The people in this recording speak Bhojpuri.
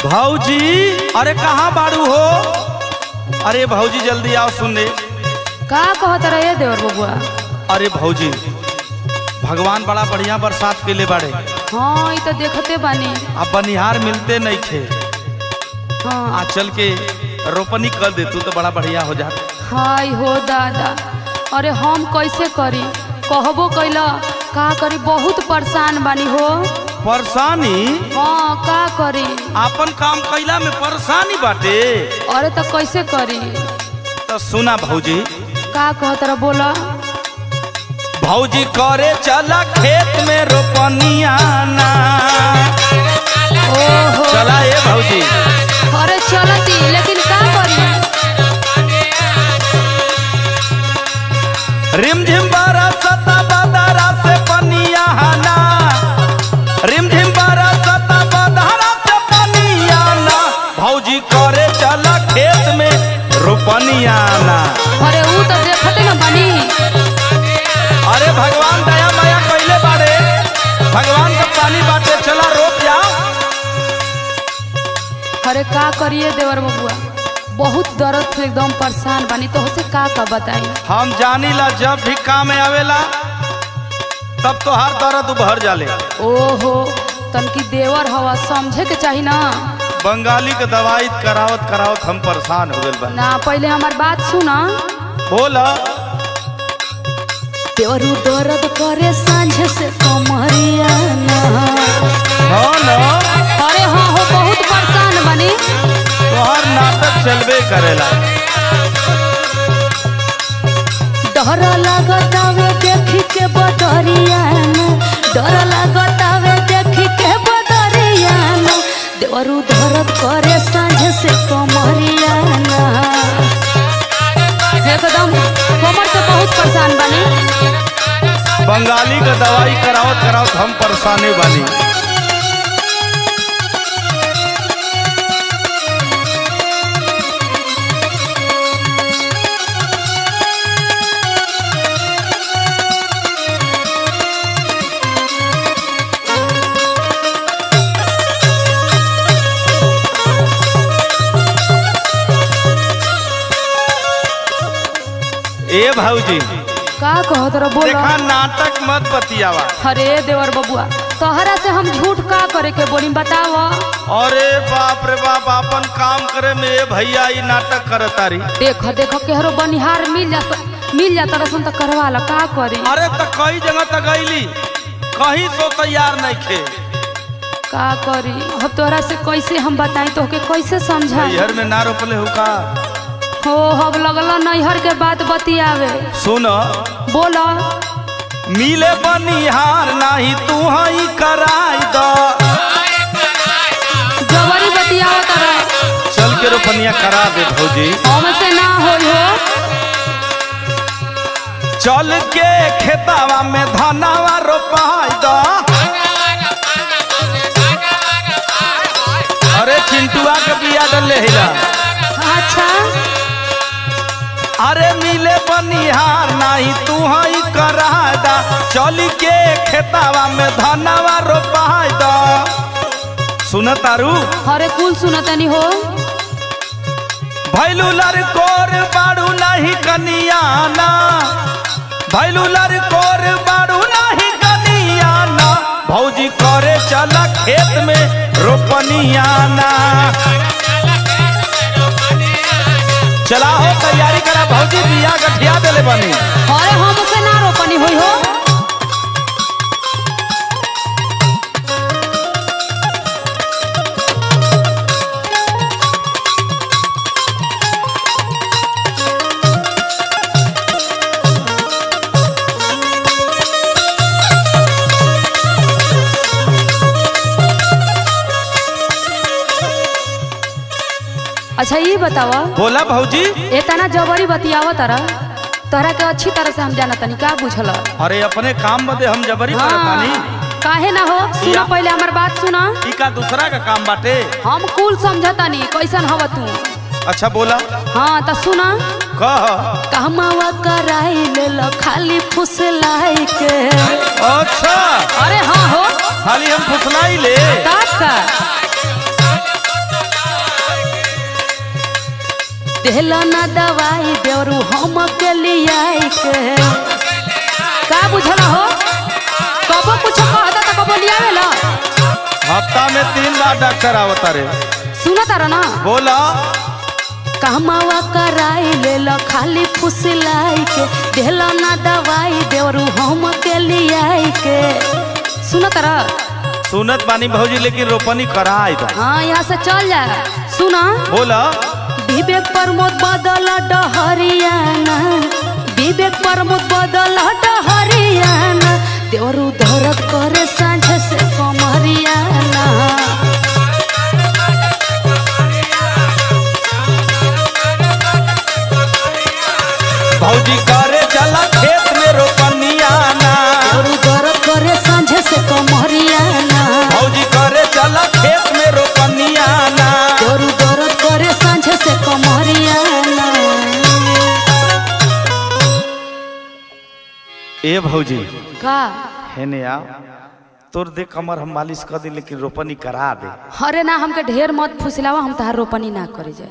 भाऊजी, अरे कहाँ बाड़ू हो? अरे भाऊजी जल्दी आओ सुनने। का कहत रहे देवर बबुआ? अरे भाऊजी, भगवान बड़ा बढ़िया बरसात के लिए बाड़े। हाँ ये तो देखते बानी। अब बनिहार मिलते नहीं थे। हाँ आज चल के रोपनी कर दे तू तो बड़ा बढ़िया हो जाता। हाय हो दादा, अरे हम कैसे करी? कहबो कैला का करी, बहुत परेशान बानी हो। परेशानी? हाँ का करी? आपन काम कैला में परेशानी बाटे। अरे तो कैसे करी? तो सुना भाऊजी। का कहत रहा बोला? भाऊजी करे चला खेत में रोपनिया ना। ओहो चला ये भाऊजी। अरे चलती, लेकिन का करी? रिमझिम बरसता बदरा से पनिया ना। रिमझिम बरसता बदरा से पनिया ना। भाऊजी करे चला खेत में रोपनिया ना। अरे वो तो देखते न बानी। अरे भगवान दया माया कैले बाड़े। भगवान का पानी बाटे, चला रोप जाओ। अरे का करिए देवर बबुआ, बहुत दर्द से एकदम परेशान बानी। तो से का बताई? हम जानी ला जब भी काम में आवेला तब तो हर दर्द उभर जाले। ओहो तनकी देवर हवा समझे के चाहिए ना। बंगाली के दवाई करावत करावत हम परेशान हो गए। ना पहले हमार बात सुना। बोला। देवरू दर्द करे सांझ से कमरिया ना। हाँ ना। अरे हाँ हो, बहुत परेशान बानी। तोहर नाटक चलबे करेला। डर लागतावे देखी के बदरिया ना। डर लागतावे देखी के बदरिया ना। देवरू दर्द करे सांझ से कमरिया ना। एकदम कमर से बहुत परेशान बानी। बंगाली का दवाई करावत करावत हम परेशाने बानी। ए भाऊजी, का कहत रहा बोला? देखा नाटक मत बतियावा। अरे देवर बबुआ, तोहरा से हम झूठ का करे के बोली बताव? अरे बाप रे बाप, अपन काम करे में ए भैया ई नाटक करतारी। देखो देखो केहरो बनिहार मिल जाता रसन तो करवा ला, का करी? अरे तो कई जगह तक गईली, कहीं तो तैयार नहीं खे। का करी? अब तोहरा से कैसे हम बताई, तो के कैसे समझाई? नैहर में ना रोपले हो का? हो अब लगल नैहर के बात बतियावे। सुनो। बोला। मिले बनिहार नहीं तू ही कराई दो। जबरी बतियावा तारा। चल के रोपनिया करा दे भौजी। हमसे ना होई हो। चल के खेतावा में धनावा रोपाई दो। अरे चिंटुआ के बिया डले हिला। अच्छा। अरे मिले बनिहार नहीं तू ही कराई दा। चल के खेतावा में धनावा रोपाई दो। सुन तारू? अरे कुल सुनतनी हो। भैलू लड़कोर बाड़ू नहीं कनियाना। भैलू लड़कोर बाड़ू नहीं कनियाना। भौजी करे चला खेत में रोपनियाना। चला हो तैयारी करा भौजी, बिया गठिया देले बनी। अरे हमसे ना रोपनी होई हो। अच्छा ये बतावा। बोला भौजी। इतना जबरी बतियावा तारा, तोहरा के अच्छी तरह से हम जाना तनी, का बुझल? अरे अपने काम बदे हम जबरी करतानी। काहे ना हो? सुना पहले हमार बात सुना। ई का दूसरा का काम बाटे? हम कुल समझतानी कैसन हव तू। अच्छा बोला। हाँ तो सुना। कह। कहमावा कराई ले लो खाली फुसलाई के। अच्छा। अरे हाँ हो। खाली हम फुसलाई ले। का देला ना दवाई देवरू हम के लियाई के का बुझल हो कबो कुछ कहता त कबो लियावेला हफ्ता में 3 बार डॉक्टर आवता रे सुना तारा ना बोला कहमावा कराई लेला खाली फुसलाई के देला ना दवाई देवरू हम के लियाई के सुना तारा सुनत बानी भौजी लेकिन रोपनी कराई बा हाँ यहाँ से चल जा सुना बोला विवेक प्रमोद बदल डहरियाना विवेक प्रमोद बदल डहरियाना देवरू दर्द करे सांझ से कमरियाना भौजी करे चला खेत में रोपनियाना देवरू दर्द करे सांझ से कमरियाना भौजी करे चला खेत में रोपनियाना देवरू दर्द करे सांझ से कमरियाना ए भौजी का है ने आ तोर देख कमर हम मालिश कर दी लेकिन रोपनी करा दे अरे ना हमके ढेर मत फुसलावा हम तहार रोपनी ना करे जाए